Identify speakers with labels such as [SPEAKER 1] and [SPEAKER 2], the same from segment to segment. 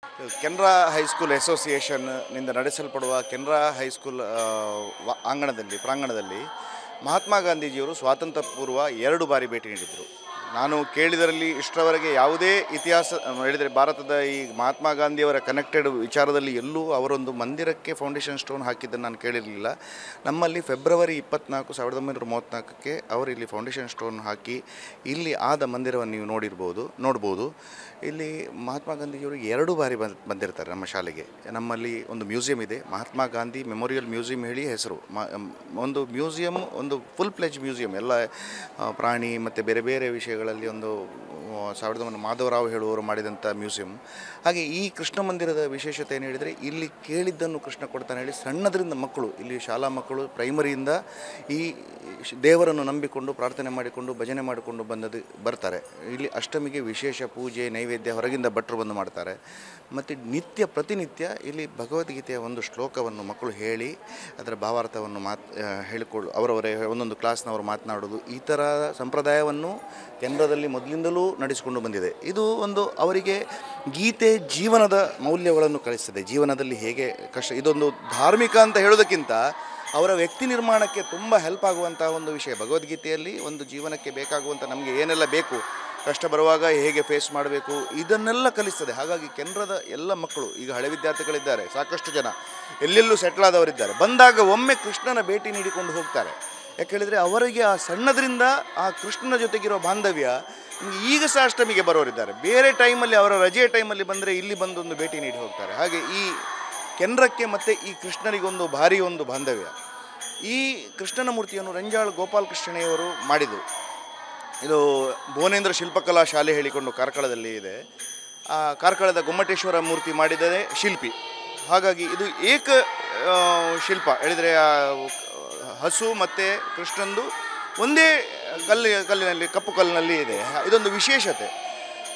[SPEAKER 1] Canara high school ಅಸೋಸಿಯೇಷನ್ನಿಂದ ನಡೆಸಲ್ಪಡುವ Canara high school ಪ್ರಾಂಗಣದಲ್ಲಿ Mahatma ಗಾಂಧೀಜಿಯವರು ಸ್ವಾತಂತ್ರ್ಯ ಪೂರ್ವ 2 ಬಾರಿ ಭೇಟಿ ನೀಡಿದರು. ನಾನು ಕೇಳಿದರಲ್ಲಿ ಇಷ್ಟರವರೆಗೆ ಯಾವುದೇ ಇತಿಹಾಸ ಹೇಳಿದರೆ ಭಾರತದ ಈ ಮಹಾತ್ಮ ಗಾಂಧಿಯವರ ಕನೆಕ್ಟೆಡ್ ವಿಚಾರದಲ್ಲಿ ಎಲ್ಲೂ ಅವರೊಂದು ಮಂದಿರಕ್ಕೆ ಫೌಂಡೇಶನ್ ಸ್ಟೋನ್ ಹಾಕಿದ್ದನ್ನು ನಾನು ಕೇಳಿರಲಿಲ್ಲ. ನಮ್ಮಲ್ಲಿ ಫೆಬ್ರವರಿ 24, 1934ಕ್ಕೆ ಅವರು ಇಲ್ಲಿ ಫೌಂಡೇಶನ್ ಸ್ಟೋನ್ ಹಾಕಿ ಇಲ್ಲಿ ಆದ ಮಂದಿರವನ್ನು ನೀವು ನೋಡ್ಬೋದು. ಇಲ್ಲಿ ಮಹಾತ್ಮ ಗಾಂಧೀಜಿಯವರು 2 ಬಾರಿ ಬಂದಿರ್ತಾರೆ ನಮ್ಮ ಶಾಲೆಗೆ. ನಮ್ಮಲ್ಲಿ ಒಂದು ಮ್ಯೂಸಿಯಂ ಇದೆ, ಮಹಾತ್ಮ ಗಾಂಧಿ ಮೆಮೋರಿಯಲ್ ಮ್ಯೂಸಿಯಂ ಹೇಳಿ ಹೆಸರು. ಒಂದು ಮ್ಯೂಸಿಯಂ, ಒಂದು ಫುಲ್ ಪ್ಲೆಜ್ ಮ್ಯೂಸಿಯಂ, ಎಲ್ಲ ಪ್ರಾಣಿ ಮತ್ತು ಬೇರೆ ಬೇರೆ ವಿಷಯಗಳಲ್ಲಿ ಒಂದು 1900 ಮಾಧವರಾವ್ ಹೇಳುವವರು ಮಾಡಿದಂಥ ಮ್ಯೂಸಿಯಂ. ಹಾಗೆ ಈ ಕೃಷ್ಣ ಮಂದಿರದ ವಿಶೇಷತೆ ಏನು ಹೇಳಿದರೆ, ಇಲ್ಲಿ ಕೇಳಿದ್ದನ್ನು ಕೃಷ್ಣ ಕೊಡ್ತಾನೆ ಹೇಳಿ ಸಣ್ಣದರಿಂದ ಮಕ್ಕಳು, ಇಲ್ಲಿ ಶಾಲಾ ಮಕ್ಕಳು ಪ್ರೈಮರಿಯಿಂದ ಈ ದೇವರನ್ನು ನಂಬಿಕೊಂಡು ಪ್ರಾರ್ಥನೆ ಮಾಡಿಕೊಂಡು ಭಜನೆ ಮಾಡಿಕೊಂಡು ಬರ್ತಾರೆ. ಇಲ್ಲಿ ಅಷ್ಟಮಿಗೆ ವಿಶೇಷ ಪೂಜೆ ನೈವೇದ್ಯ ಹೊರಗಿಂದ ಭಟ್ರು ಬಂದು ಮಾಡ್ತಾರೆ. ಮತ್ತು ಪ್ರತಿನಿತ್ಯ ಇಲ್ಲಿ ಭಗವದ್ಗೀತೆಯ ಒಂದು ಶ್ಲೋಕವನ್ನು ಮಕ್ಕಳು ಹೇಳಿ ಅದರ ಭಾವಾರ್ಥವನ್ನು ಅವರವರೇ ಒಂದೊಂದು ಕ್ಲಾಸ್ನವರು ಮಾತನಾಡೋದು, ಈ ಥರ ಸಂಪ್ರದಾಯವನ್ನು ಕೆನರಾದಲ್ಲಿ ಮೊದಲಿಂದಲೂ ನಡೆಸಿಕೊಂಡು ಬಂದಿದೆ. ಇದು ಒಂದು ಅವರಿಗೆ ಗೀತೆ ಜೀವನದ ಮೌಲ್ಯಗಳನ್ನು ಕಲಿಸ್ತದೆ. ಜೀವನದಲ್ಲಿ ಹೇಗೆ ಇದೊಂದು ಧಾರ್ಮಿಕ ಅಂತ ಹೇಳೋದಕ್ಕಿಂತ ಅವರ ವ್ಯಕ್ತಿ ನಿರ್ಮಾಣಕ್ಕೆ ತುಂಬ ಹೆಲ್ಪ್ ಆಗುವಂಥ ಒಂದು ವಿಷಯ. ಭಗವದ್ಗೀತೆಯಲ್ಲಿ ಒಂದು ಜೀವನಕ್ಕೆ ಬೇಕಾಗುವಂಥ ನಮಗೆ ಏನೆಲ್ಲ ಬೇಕು, ಕಷ್ಟ ಬರುವಾಗ ಹೇಗೆ ಫೇಸ್ ಮಾಡಬೇಕು, ಇದನ್ನೆಲ್ಲ ಕಲಿಸ್ತದೆ. ಹಾಗಾಗಿ ಕೆನರಾದ ಎಲ್ಲ ಮಕ್ಕಳು, ಈಗ ಹಳೆ ವಿದ್ಯಾರ್ಥಿಗಳಿದ್ದಾರೆ, ಸಾಕಷ್ಟು ಜನ ಎಲ್ಲೆಲ್ಲೂ ಸೆಟ್ಲ್ ಆದವರಿದ್ದಾರೆ, ಬಂದಾಗ ಒಮ್ಮೆ ಕೃಷ್ಣನ ಭೇಟಿ ನೀಡಿಕೊಂಡು ಹೋಗ್ತಾರೆ. ಯಾಕೆ ಹೇಳಿದರೆ ಅವರಿಗೆ ಆ ಸಣ್ಣದರಿಂದ ಆ ಕೃಷ್ಣನ ಜೊತೆಗಿರೋ ಬಾಂಧವ್ಯ. ಈಗ ಸಹ ಅಷ್ಟಮಿಗೆ ಬರೋರಿದ್ದಾರೆ, ಬೇರೆ ಟೈಮಲ್ಲಿ ಅವರ ರಜೆಯ ಟೈಮಲ್ಲಿ ಬಂದರೆ ಇಲ್ಲಿ ಬಂದು ಒಂದು ಭೇಟಿ ನೀಡಿ ಹೋಗ್ತಾರೆ. ಹಾಗೆ ಈ ಕೆನರಕ್ಕೆ ಮತ್ತು ಈ ಕೃಷ್ಣನಿಗೊಂದು ಭಾರಿ ಒಂದು ಬಾಂಧವ್ಯ. ಈ ಕೃಷ್ಣನ ಮೂರ್ತಿಯನ್ನು ರಂಜಾಳ್ ಗೋಪಾಲಕೃಷ್ಣಯ್ಯವರು ಮಾಡಿದರು. ಇದು ಭುವನೇಂದ್ರ ಶಿಲ್ಪಕಲಾ ಶಾಲೆ ಹೇಳಿಕೊಂಡು ಕಾರ್ಕಳದಲ್ಲಿ ಇದೆ. ಆ ಕಾರ್ಕಳದ ಗೊಮ್ಮಟೇಶ್ವರ ಮೂರ್ತಿ ಮಾಡಿದರೆ ಶಿಲ್ಪಿ. ಹಾಗಾಗಿ ಇದು ಏಕ ಶಿಲ್ಪ ಹೇಳಿದರೆ ಹಸು ಮತ್ತು ಕೃಷ್ಣಂದು ಒಂದೇ ಕಲ್ಲಿನಲ್ಲಿ, ಕಪ್ಪು ಕಲ್ಲಿನಲ್ಲಿ ಇದೆ. ಇದೊಂದು ವಿಶೇಷತೆ.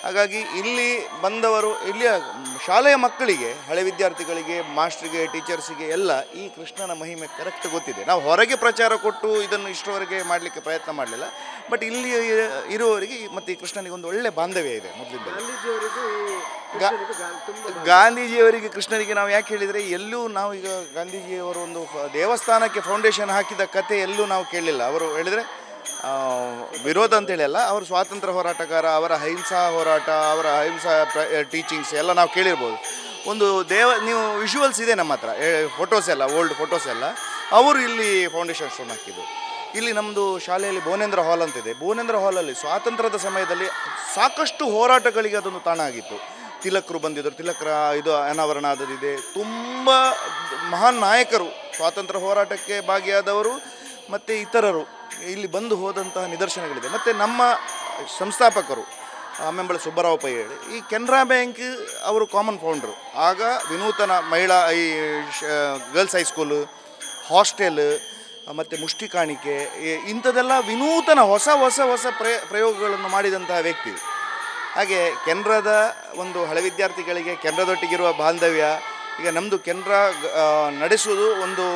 [SPEAKER 1] ಹಾಗಾಗಿ ಇಲ್ಲಿ ಬಂದವರು, ಇಲ್ಲಿಯ ಶಾಲೆಯ ಮಕ್ಕಳಿಗೆ, ಹಳೆ ವಿದ್ಯಾರ್ಥಿಗಳಿಗೆ, ಮಾಸ್ಟ್ರಿಗೆ, ಟೀಚರ್ಸಿಗೆ ಎಲ್ಲ ಈ ಕೃಷ್ಣನ ಮಹಿಮೆ ಕರೆಕ್ಟ್ ಗೊತ್ತಿದೆ. ನಾವು ಹೊರಗೆ ಪ್ರಚಾರ ಕೊಟ್ಟು ಇದನ್ನು ಇಷ್ಟರವರೆಗೆ ಮಾಡಲಿಕ್ಕೆ ಪ್ರಯತ್ನ ಮಾಡಲಿಲ್ಲ. ಬಟ್ ಇಲ್ಲಿ ಇರುವವರಿಗೆ ಮತ್ತು ಈ ಕೃಷ್ಣನಿಗೆ ಒಂದು ಒಳ್ಳೆಯ ಬಾಂಧವ್ಯ ಇದೆ ಮೊದಲಿಂದ. ಗಾಂಧೀಜಿಯವರಿಗೆ ಕೃಷ್ಣನಿಗೆ ನಾವು ಯಾಕೆ ಹೇಳಿದರೆ, ಎಲ್ಲೂ ನಾವು ಈಗ ಗಾಂಧೀಜಿಯವರು ಒಂದು ದೇವಸ್ಥಾನಕ್ಕೆ ಫೌಂಡೇಶನ್ ಹಾಕಿದ ಕತೆ ಎಲ್ಲೂ ನಾವು ಕೇಳಲಿಲ್ಲ. ಅವರು ಹೇಳಿದರೆ ವಿರೋಧ ಅಂತೇಳಿ ಅಲ್ಲ, ಅವರು ಸ್ವಾತಂತ್ರ್ಯ ಹೋರಾಟಗಾರ, ಅವರ ಅಹಿಂಸಾ ಹೋರಾಟ, ಅವರ ಅಹಿಂಸಾ ಟೀಚಿಂಗ್ಸ್ ಎಲ್ಲ ನಾವು ಕೇಳಿರ್ಬೋದು. ಒಂದು ನೀವು ವಿಜುವಲ್ಸ್ ಇದೆ ನಮ್ಮ ಹತ್ರ, ಫೋಟೋಸ್ ಎಲ್ಲ, ಓಲ್ಡ್ ಫೋಟೋಸ್ ಎಲ್ಲ, ಅವರು ಇಲ್ಲಿ ಫೌಂಡೇಶನ್ ಸ್ಟೋನ್ ಹಾಕಿದ್ದು. ಇಲ್ಲಿ ನಮ್ಮದು ಶಾಲೆಯಲ್ಲಿ ಭುವನೇಂದ್ರ ಹಾಲ್ ಅಂತಿದೆ. ಭುವನೇಂದ್ರ ಹಾಲಲ್ಲಿ ಸ್ವಾತಂತ್ರ್ಯದ ಸಮಯದಲ್ಲಿ ಸಾಕಷ್ಟು ಹೋರಾಟಗಳಿಗೆ ಅದೊಂದು ತಾಣ ಆಗಿತ್ತು. ತಿಲಕರು ಬಂದಿದ್ದರು, ತಿಲಕರ ಇದು ಅನಾವರಣ ಆದದಿದೆ. ತುಂಬ ಮಹಾನ್ ನಾಯಕರು, ಸ್ವಾತಂತ್ರ್ಯ ಹೋರಾಟಕ್ಕೆ ಭಾಗಿಯಾದವರು ಮತ್ತು ಇತರರು ಇಲ್ಲಿ ಬಂದು ಹೋದಂತಹ ನಿದರ್ಶನಗಳಿದೆ. ಮತ್ತು ನಮ್ಮ ಸಂಸ್ಥಾಪಕರು ಮೆಂಬಳ ಸುಬ್ಬರಾವ್ ಪೈ ಹೇಳಿ, ಈ ಕೆನರಾ ಬ್ಯಾಂಕ್ ಅವರು ಕಾಮನ್ ಫೌಂಡ್ರು. ಆಗ ವಿನೂತನ ಮಹಿಳಾ ಈ ಗರ್ಲ್ಸ್ ಹೈಸ್ಕೂಲು, ಹಾಸ್ಟೆಲ್ ಮತ್ತು ಮುಷ್ಟಿ ಕಾಣಿಕೆ, ಇಂಥದ್ದೆಲ್ಲ ವಿನೂತನ ಹೊಸ ಪ್ರಯೋಗಗಳನ್ನು ಮಾಡಿದಂತಹ ವ್ಯಕ್ತಿ. ಹಾಗೆ ಕೆನರಾದ ಒಂದು ಹಳೆ ವಿದ್ಯಾರ್ಥಿಗಳಿಗೆ ಕೆನರಾದೊಟ್ಟಿಗಿರುವ ಬಾಂಧವ್ಯ. ಈಗ ನಮ್ಮದು ಕೆನರಾ ನಡೆಸುವುದು ಒಂದು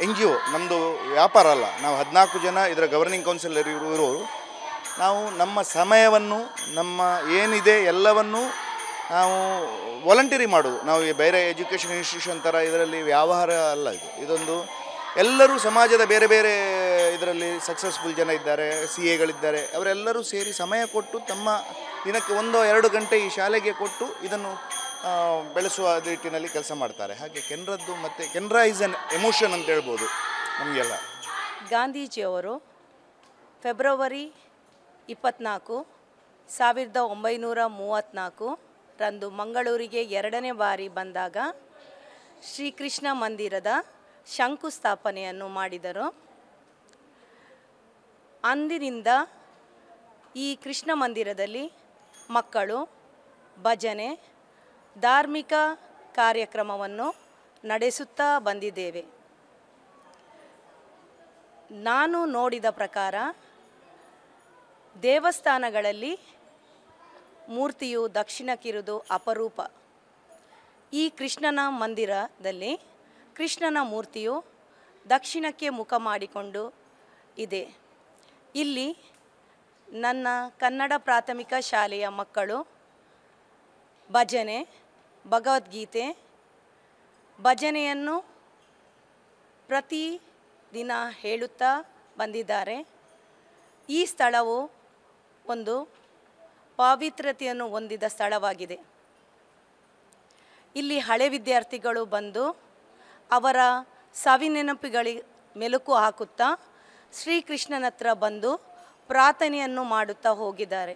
[SPEAKER 1] NGO, ನಮ್ಮದು ವ್ಯಾಪಾರ ಅಲ್ಲ. ನಾವು 14 ಜನ ಇದರ ಗವರ್ನಿಂಗ್ ಕೌನ್ಸಿಲ್ ಇರುವವರು. ನಾವು ನಮ್ಮ ಸಮಯವನ್ನು, ನಮ್ಮ ಏನಿದೆ ಎಲ್ಲವನ್ನು ನಾವು ವಾಲಂಟಿಯರಿ ಮಾಡೋದು. ನಾವು ಬೇರೆ ಎಜುಕೇಷನ್ ಇನ್ಸ್ಟಿಟ್ಯೂಷನ್ ಥರ ಇದರಲ್ಲಿ ವ್ಯವಹಾರ ಅಲ್ಲ. ಇದೊಂದು ಎಲ್ಲರೂ ಸಮಾಜದ ಬೇರೆ ಬೇರೆ ಇದರಲ್ಲಿ ಸಕ್ಸಸ್ಫುಲ್ ಜನ ಇದ್ದಾರೆ, CAಗಳಿದ್ದಾರೆ, ಅವರೆಲ್ಲರೂ ಸೇರಿ ಸಮಯ ಕೊಟ್ಟು ತಮ್ಮ ದಿನಕ್ಕೆ 1-2 ಗಂಟೆ ಈ ಶಾಲೆಗೆ ಕೊಟ್ಟು ಇದನ್ನು ಬೆಳೆಸುವ ನಿಟ್ಟಿನಲ್ಲಿ ಕೆಲಸ ಮಾಡ್ತಾರೆ. ಹಾಗೆ ಕೆನರದ್ದು ಮತ್ತು ಕೆನರಾ ಈಸ್ ಅನ್ ಎಮೋಷನ್ ಅಂತ ಹೇಳ್ಬೋದು ನಮಗೆಲ್ಲ.
[SPEAKER 2] ಗಾಂಧೀಜಿಯವರು ಫೆಬ್ರವರಿ 24, 1934 ರಂದು ಮಂಗಳೂರಿಗೆ 2ನೇ ಬಾರಿ ಬಂದಾಗ ಶ್ರೀಕೃಷ್ಣ ಮಂದಿರದ ಶಂಕುಸ್ಥಾಪನೆಯನ್ನು ಮಾಡಿದರು. ಅಂದಿನಿಂದ ಈ ಕೃಷ್ಣ ಮಂದಿರದಲ್ಲಿ ಮಕ್ಕಳು ಭಜನೆ, ಧಾರ್ಮಿಕ ಕಾರ್ಯಕ್ರಮವನ್ನು ನಡೆಸುತ್ತಾ ಬಂದಿದ್ದೇವೆ. ನಾನು ನೋಡಿದ ಪ್ರಕಾರ ದೇವಸ್ಥಾನಗಳಲ್ಲಿ ಮೂರ್ತಿಯು ದಕ್ಷಿಣಕ್ಕಿರುವುದು ಅಪರೂಪ. ಈ ಕೃಷ್ಣನ ಮಂದಿರದಲ್ಲಿ ಕೃಷ್ಣನ ಮೂರ್ತಿಯು ದಕ್ಷಿಣಕ್ಕೆ ಮುಖ ಮಾಡಿಕೊಂಡು ಇದೆ. ಇಲ್ಲಿ ನನ್ನ ಕನ್ನಡ ಪ್ರಾಥಮಿಕ ಶಾಲೆಯ ಮಕ್ಕಳು ಭಜನೆ, ಭಗವದ್ಗೀತೆ, ಭಜನೆಯನ್ನು ಪ್ರತಿ ದಿನ ಹೇಳುತ್ತಾ ಬಂದಿದ್ದಾರೆ. ಈ ಸ್ಥಳವು ಒಂದು ಪಾವಿತ್ರ್ಯತೆಯನ್ನು ಹೊಂದಿದ ಸ್ಥಳವಾಗಿದೆ. ಇಲ್ಲಿ ಹಳೆ ವಿದ್ಯಾರ್ಥಿಗಳು ಬಂದು ಅವರ ಸವಿನೆನಪುಗಳಿಗೆ ಮೆಲುಕು ಹಾಕುತ್ತಾ ಶ್ರೀಕೃಷ್ಣನ ಹತ್ರ ಬಂದು ಪ್ರಾರ್ಥನೆಯನ್ನು ಮಾಡುತ್ತಾ ಹೋಗಿದ್ದಾರೆ.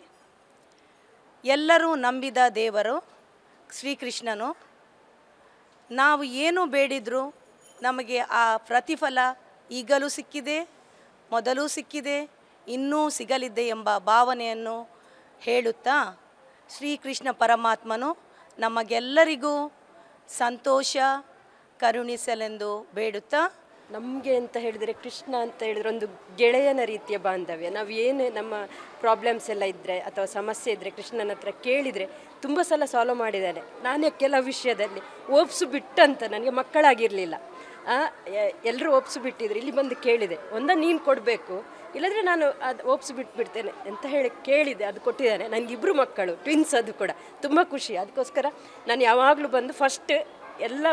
[SPEAKER 2] ಎಲ್ಲರೂ ನಂಬಿದ ದೇವರು ಶ್ರೀಕೃಷ್ಣನು. ನಾವು ಏನು ಬೇಡಿದರೂ ನಮಗೆ ಆ ಪ್ರತಿಫಲ ಈಗಲೂ ಸಿಕ್ಕಿದೆ, ಮೊದಲು ಸಿಕ್ಕಿದೆ, ಇನ್ನೂ ಸಿಗಲಿದೆ ಎಂಬ ಭಾವನೆಯನ್ನು ಹೇಳುತ್ತಾ ಶ್ರೀಕೃಷ್ಣ ಪರಮಾತ್ಮನು ನಮಗೆಲ್ಲರಿಗೂ ಸಂತೋಷ ಕರುಣಿಸಲೆಂದು ಬೇಡುತ್ತಾ,
[SPEAKER 3] ನಮಗೆ ಅಂತ ಹೇಳಿದರೆ ಕೃಷ್ಣ ಅಂತ ಹೇಳಿದ್ರೆ ಒಂದು ಗೆಳೆಯನ ರೀತಿಯ ಬಾಂಧವ್ಯ. ನಾವು ಏನೇ ನಮ್ಮ ಪ್ರಾಬ್ಲಮ್ಸ್ ಎಲ್ಲ ಇದ್ದರೆ ಅಥವಾ ಸಮಸ್ಯೆ ಇದ್ದರೆ ಕೃಷ್ಣನ ಹತ್ರ ಕೇಳಿದರೆ ತುಂಬ ಸಲ ಸಾಲ್ವ್ ಮಾಡಿದ್ದಾನೆ. ನಾನೇ ಕೆಲವು ವಿಷಯದಲ್ಲಿ ಓಪ್ಸು ಬಿಟ್ಟಂತ ನನಗೆ ಮಕ್ಕಳಾಗಿರಲಿಲ್ಲ, ಎಲ್ಲರೂ ಓಪ್ಸು ಬಿಟ್ಟಿದ್ರು. ಇಲ್ಲಿ ಬಂದು ಕೇಳಿದೆ, ನೀನು ಕೊಡಬೇಕು, ಇಲ್ಲಾಂದರೆ ನಾನು ಅದು ಓಪ್ಸು ಬಿಟ್ಬಿಡ್ತೇನೆ ಅಂತ ಹೇಳಿ ಕೇಳಿದೆ. ಅದು ಕೊಟ್ಟಿದ್ದಾನೆ. ನನಗಿಬ್ಬರು ಮಕ್ಕಳು, ಟ್ವಿನ್ಸ್. ಅದು ಕೂಡ ತುಂಬ ಖುಷಿ. ಅದಕ್ಕೋಸ್ಕರ ನಾನು ಯಾವಾಗಲೂ ಬಂದು ಫಸ್ಟ್ ಎಲ್ಲ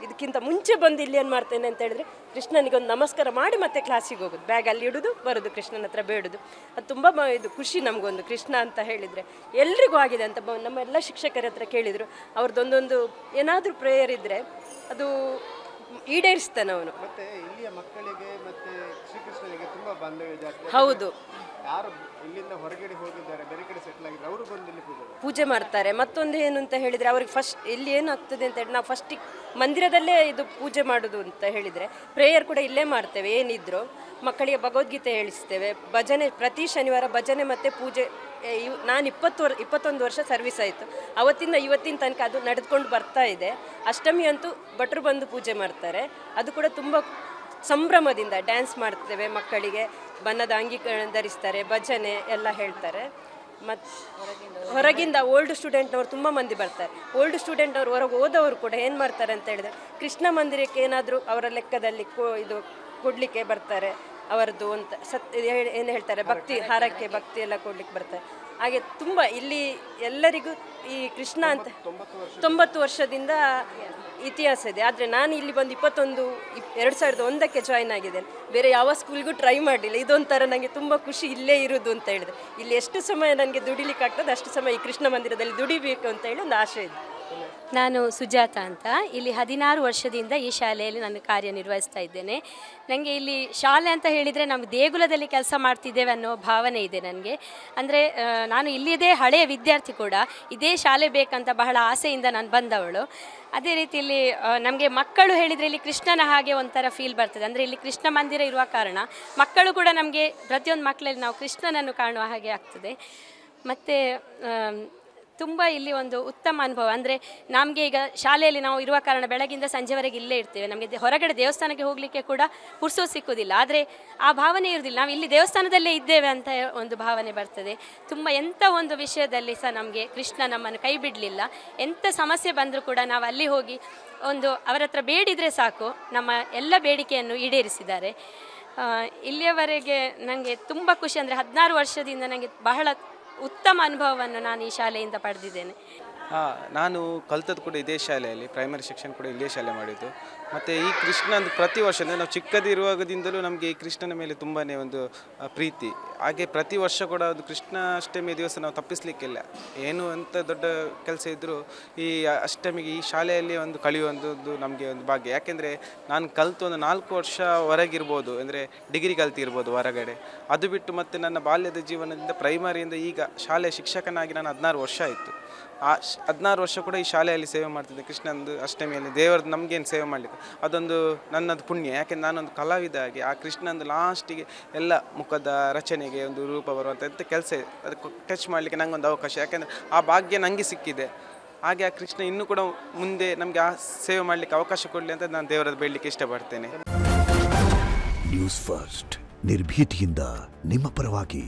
[SPEAKER 3] ಇದಕ್ಕಿಂತ ಮುಂಚೆ ಬಂದು ಇಲ್ಲಿ ಏನು ಮಾಡ್ತೇನೆ ಅಂತ ಹೇಳಿದ್ರೆ ಕೃಷ್ಣನಿಗೊಂದು ನಮಸ್ಕಾರ ಮಾಡಿ ಮತ್ತೆ ಕ್ಲಾಸಿಗೆ ಹೋಗೋದು, ಬ್ಯಾಗ್ ಅಲ್ಲಿ ಇಡೋದು, ಬರೋದು, ಕೃಷ್ಣನ ಹತ್ರ ಬೇಡೋದು. ಅದು ತುಂಬ ಇದು ಖುಷಿ ನಮಗೊಂದು. ಕೃಷ್ಣ ಅಂತ ಹೇಳಿದರೆ ಎಲ್ರಿಗೂ ಆಗಿದೆ ಅಂತ ನಮ್ಮ ಎಲ್ಲ ಶಿಕ್ಷಕರ ಹತ್ರ ಕೇಳಿದರು. ಅವ್ರದ್ದೊಂದೊಂದು ಏನಾದರೂ ಪ್ರೇಯರ್ ಇದ್ದರೆ ಅದು ಈಡೇರಿಸ್ತಾನೆ ಅವನು.
[SPEAKER 4] ಮತ್ತೆ ಇಲ್ಲಿಯ ಮಕ್ಕಳಿಗೆ ಮತ್ತೆ ಶ್ರೀಕೃಷ್ಣನಿಗೆ ತುಂಬ ಬಾಂಧವ್ಯ ಜಾಸ್ತಿ.
[SPEAKER 3] ಹೌದು,
[SPEAKER 4] ಯಾರು ಇಲ್ಲಿಂದ ಹೊರಗಡೆ ಹೋಗಿದ್ದಾರೆ, ಬೇರೆ ಕಡೆ ಸೆಟ್ಲ್ ಆಗಿದ್ದಾರೆ, ಅವರು ಬಂದು ಇಲ್ಲಿ
[SPEAKER 3] ಪೂಜೆ ಮಾಡ್ತಾರೆ. ಮತ್ತೊಂದು ಏನು ಅಂತ ಹೇಳಿದರೆ ಅವ್ರಿಗೆ ಫಸ್ಟ್ ಇಲ್ಲಿ ಏನಾಗ್ತದೆ ಅಂತ ಹೇಳಿ ನಾವು ಫಸ್ಟಿಗೆ ಮಂದಿರದಲ್ಲೇ ಇದು ಪೂಜೆ ಮಾಡೋದು ಅಂತ ಹೇಳಿದರೆ ಪ್ರೇಯರ್ ಕೂಡ ಇಲ್ಲೇ ಮಾಡ್ತೇವೆ. ಏನಿದ್ರು ಮಕ್ಕಳಿಗೆ ಭಗವದ್ಗೀತೆ ಹೇಳಿಸ್ತೇವೆ. ಭಜನೆ ಪ್ರತಿ ಶನಿವಾರ ಭಜನೆ ಮತ್ತು ಪೂಜೆ. ನಾನು 21 ವರ್ಷ ಸರ್ವಿಸ್ ಆಯಿತು. ಅವತ್ತಿಂದ ಇವತ್ತಿನ ತನಕ ಅದು ನಡೆದುಕೊಂಡು ಬರ್ತಾ ಇದೆ. ಅಷ್ಟಮಿ ಅಂತೂ ಭಟ್ರು ಬಂದು ಪೂಜೆ ಮಾಡ್ತಾರೆ. ಅದು ಕೂಡ ತುಂಬ ಸಂಭ್ರಮದಿಂದ ಡ್ಯಾನ್ಸ್ ಮಾಡ್ತೇವೆ. ಮಕ್ಕಳಿಗೆ ಬಣ್ಣದ ಅಂಗಿ ಧರಿಸ್ತಾರೆ, ಭಜನೆ ಎಲ್ಲ ಹೇಳ್ತಾರೆ. ಮತ್ತು ಹೊರಗಿಂದ ಓಲ್ಡ್ ಸ್ಟೂಡೆಂಟ್ನವ್ರು ತುಂಬ ಮಂದಿ ಬರ್ತಾರೆ. ಓಲ್ಡ್ ಸ್ಟೂಡೆಂಟ್ನವ್ರು ಹೊರಗೆ ಹೋದವರು ಕೂಡ ಏನು ಮಾಡ್ತಾರೆ ಅಂತ ಹೇಳಿದ್ರೆ ಕೃಷ್ಣ ಮಂದಿರಕ್ಕೆ ಏನಾದರೂ ಅವರ ಲೆಕ್ಕದಲ್ಲಿ ಇದು ಕೊಡಲಿಕ್ಕೆ ಬರ್ತಾರೆ. ಅವರದ್ದು ಅಂತ ಏನು ಹೇಳ್ತಾರೆ, ಭಕ್ತಿ ಹಾರಕ್ಕೆ ಭಕ್ತಿ ಎಲ್ಲ ಕೊಡ್ಲಿಕ್ಕೆ ಬರ್ತಾರೆ. ಹಾಗೆ ತುಂಬ ಇಲ್ಲಿ ಎಲ್ಲರಿಗೂ ಈ ಕೃಷ್ಣ ಅಂತ 90 ವರ್ಷದಿಂದ ಇತಿಹಾಸ ಇದೆ. ಆದರೆ ನಾನು ಇಲ್ಲಿ ಬಂದು 2001ಕ್ಕೆ ಜಾಯ್ನ್ ಆಗಿದ್ದೇನೆ. ಬೇರೆ ಯಾವ ಸ್ಕೂಲ್ಗೂ ಟ್ರೈ ಮಾಡಲಿಲ್ಲ. ಇದೊಂಥರ ನನಗೆ ತುಂಬ ಖುಷಿ ಇಲ್ಲೇ ಇರೋದು ಅಂತ ಹೇಳಿದೆ. ಇಲ್ಲಿ ಎಷ್ಟು ಸಮಯ ನನಗೆ ದುಡಿಲಿಕ್ಕೆ ಆಗ್ತದೆ ಅಷ್ಟು ಸಮಯ ಈ ಕೃಷ್ಣ ಮಂದಿರದಲ್ಲಿ ದುಡಿಬೇಕು ಅಂತ ಹೇಳಿ ಒಂದು ಆಸೆ ಇದೆ.
[SPEAKER 5] ನಾನು ಸುಜಾತ ಅಂತ. ಇಲ್ಲಿ 16 ವರ್ಷದಿಂದ ಈ ಶಾಲೆಯಲ್ಲಿ ನಾನು ಕಾರ್ಯನಿರ್ವಹಿಸ್ತಾ ಇದ್ದೇನೆ. ನನಗೆ ಇಲ್ಲಿ ಶಾಲೆ ಅಂತ ಹೇಳಿದರೆ ನಾವು ದೇಗುಲದಲ್ಲಿ ಕೆಲಸ ಮಾಡ್ತಿದ್ದೇವೆ ಅನ್ನೋ ಭಾವನೆ ಇದೆ ನನಗೆ. ಅಂದರೆ ನಾನು ಇಲ್ಲಿಯದೇ ಹಳೆಯ ವಿದ್ಯಾರ್ಥಿ ಕೂಡ. ಇದೇ ಶಾಲೆ ಬೇಕಂತ ಬಹಳ ಆಸೆಯಿಂದ ನಾನು ಬಂದವಳು. ಅದೇ ರೀತಿಯಲ್ಲಿ ನಮಗೆ ಮಕ್ಕಳು ಹೇಳಿದರೆ ಇಲ್ಲಿ ಕೃಷ್ಣನ ಹಾಗೆ ಒಂಥರ ಫೀಲ್ ಬರ್ತದೆ. ಅಂದರೆ ಇಲ್ಲಿ ಕೃಷ್ಣ ಮಂದಿರ ಇರುವ ಕಾರಣ ಮಕ್ಕಳು ಕೂಡ ನಮಗೆ ಪ್ರತಿಯೊಂದು ಮಕ್ಕಳಲ್ಲಿ ನಾವು ಕೃಷ್ಣನನ್ನು ಕಾಣುವ ಹಾಗೆ ಆಗ್ತದೆ. ಮತ್ತು ತುಂಬ ಇಲ್ಲಿ ಒಂದು ಉತ್ತಮ ಅನುಭವ. ಅಂದರೆ ನಮಗೆ ಈಗ ಶಾಲೆಯಲ್ಲಿ ನಾವು ಇರುವ ಕಾರಣ ಬೆಳಗಿಂದ ಸಂಜೆವರೆಗೆ ಇಲ್ಲೇ ಇರ್ತೇವೆ. ನಮಗೆ ಹೊರಗಡೆ ದೇವಸ್ಥಾನಕ್ಕೆ ಹೋಗಲಿಕ್ಕೆ ಕೂಡ ಪುರ್ಸೋ ಸಿಕ್ಕುವುದಿಲ್ಲ. ಆದರೆ ಆ ಭಾವನೆ ಇರುವುದಿಲ್ಲ, ನಾವು ಇಲ್ಲಿ ದೇವಸ್ಥಾನದಲ್ಲೇ ಇದ್ದೇವೆ ಅಂತ ಒಂದು ಭಾವನೆ ಬರ್ತದೆ. ತುಂಬ ಎಂಥ ಒಂದು ವಿಷಯದಲ್ಲಿ ಸಹ ನಮಗೆ ಕೃಷ್ಣ ನಮ್ಮನ್ನು ಕೈ ಬಿಡಲಿಲ್ಲ. ಎಂಥ ಸಮಸ್ಯೆ ಬಂದರೂ ಕೂಡ ನಾವು ಅಲ್ಲಿ ಹೋಗಿ ಒಂದು ಅವರ ಹತ್ರ ಬೇಡಿದರೆ ಸಾಕು, ನಮ್ಮ ಎಲ್ಲ ಬೇಡಿಕೆಯನ್ನು ಈಡೇರಿಸಿದ್ದಾರೆ. ಇಲ್ಲಿಯವರೆಗೆ ನನಗೆ ತುಂಬ ಖುಷಿ. ಅಂದರೆ 16 ವರ್ಷದಿಂದ ನನಗೆ ಬಹಳ ಉತ್ತಮ ಅನುಭವವನ್ನು ನಾನು ಈ ಶಾಲೆಯಿಂದ ಪಡೆದಿದ್ದೇನೆ.
[SPEAKER 6] ನಾನು ಕಲ್ತದ್ದು ಕೂಡ ಇದೇ ಶಾಲೆಯಲ್ಲಿ, ಪ್ರೈಮರಿ ಶಿಕ್ಷಣ ಕೂಡ ಇದೇ ಶಾಲೆ ಮಾಡಿದ್ದು. ಮತ್ತು ಈ ಕೃಷ್ಣಂದು ಪ್ರತಿ ವರ್ಷ ಅಂದರೆ ನಾವು ಚಿಕ್ಕದಿರುವಾಗದಿಂದಲೂ ನಮಗೆ ಈ ಕೃಷ್ಣನ ಮೇಲೆ ತುಂಬಾ ಒಂದು ಪ್ರೀತಿ. ಹಾಗೆ ಪ್ರತಿ ವರ್ಷ ಕೂಡ ಒಂದು ಕೃಷ್ಣಾಷ್ಟಮಿ ದಿವಸ ನಾವು ತಪ್ಪಿಸಲಿಕ್ಕಿಲ್ಲ. ಏನು ಅಂತ ದೊಡ್ಡ ಕೆಲಸ ಇದ್ದರೂ ಈ ಅಷ್ಟಮಿಗೆ ಈ ಶಾಲೆಯಲ್ಲಿ ಒಂದು ಕಳೆಯುವಂಥದ್ದು ನಮಗೆ ಒಂದು ಭಾಗ್ಯ. ಯಾಕೆಂದರೆ ನಾನು ಕಲಿತು ಒಂದು 4 ವರ್ಷ ಹೊರಗಿರ್ಬೋದು, ಅಂದರೆ ಡಿಗ್ರಿ ಕಲ್ತಿರ್ಬೋದು ಹೊರಗಡೆ. ಅದು ಬಿಟ್ಟು ಮತ್ತು ನನ್ನ ಬಾಲ್ಯದ ಜೀವನದಿಂದ ಪ್ರೈಮರಿಯಿಂದ ಈಗ ಶಾಲೆಯ ಶಿಕ್ಷಕನಾಗಿ ನಾನು 16 ವರ್ಷ ಆಯಿತು. ಆ 16 ವರ್ಷ ಕೂಡ ಈ ಶಾಲೆಯಲ್ಲಿ ಸೇವೆ ಮಾಡ್ತಿದ್ದೆ. ಕೃಷ್ಣಂದು ಅಷ್ಟಮಿಯಲ್ಲಿ ದೇವರದ್ದು ನಮಗೇನು ಸೇವೆ ಮಾಡಲಿಕ್ಕೆ ಅದೊಂದು ನನ್ನದು ಪುಣ್ಯ. ಯಾಕೆಂದರೆ ನಾನೊಂದು ಕಲಾವಿದ ಆಗಿ ಆ ಕೃಷ್ಣಂದು ಲಾಸ್ಟಿಗೆ ಎಲ್ಲ ಮುಖದ ರಚನೆಗೆ ಒಂದು ರೂಪ ಬರುವಂಥ ಕೆಲಸ ಅದಕ್ಕೆ ಟಚ್ ಮಾಡಲಿಕ್ಕೆ ನನಗೊಂದು ಅವಕಾಶ. ಯಾಕೆಂದರೆ ಆ ಭಾಗ್ಯ ನನಗೆ ಸಿಕ್ಕಿದೆ. ಹಾಗೆ ಆ ಕೃಷ್ಣ ಇನ್ನೂ ಕೂಡ ಮುಂದೆ ನಮಗೆ ಆ ಸೇವೆ ಮಾಡಲಿಕ್ಕೆ ಅವಕಾಶ ಕೊಡಲಿ ಅಂತ ನಾನು ದೇವರದ್ದು ಬೇಡಲಿಕ್ಕೆ ಇಷ್ಟಪಡ್ತೇನೆ.
[SPEAKER 7] ನ್ಯೂಸ್ ಫಸ್ಟ್, ನಿರ್ಭೀತಿಯಿಂದ ನಿಮ್ಮ ಪರವಾಗಿ.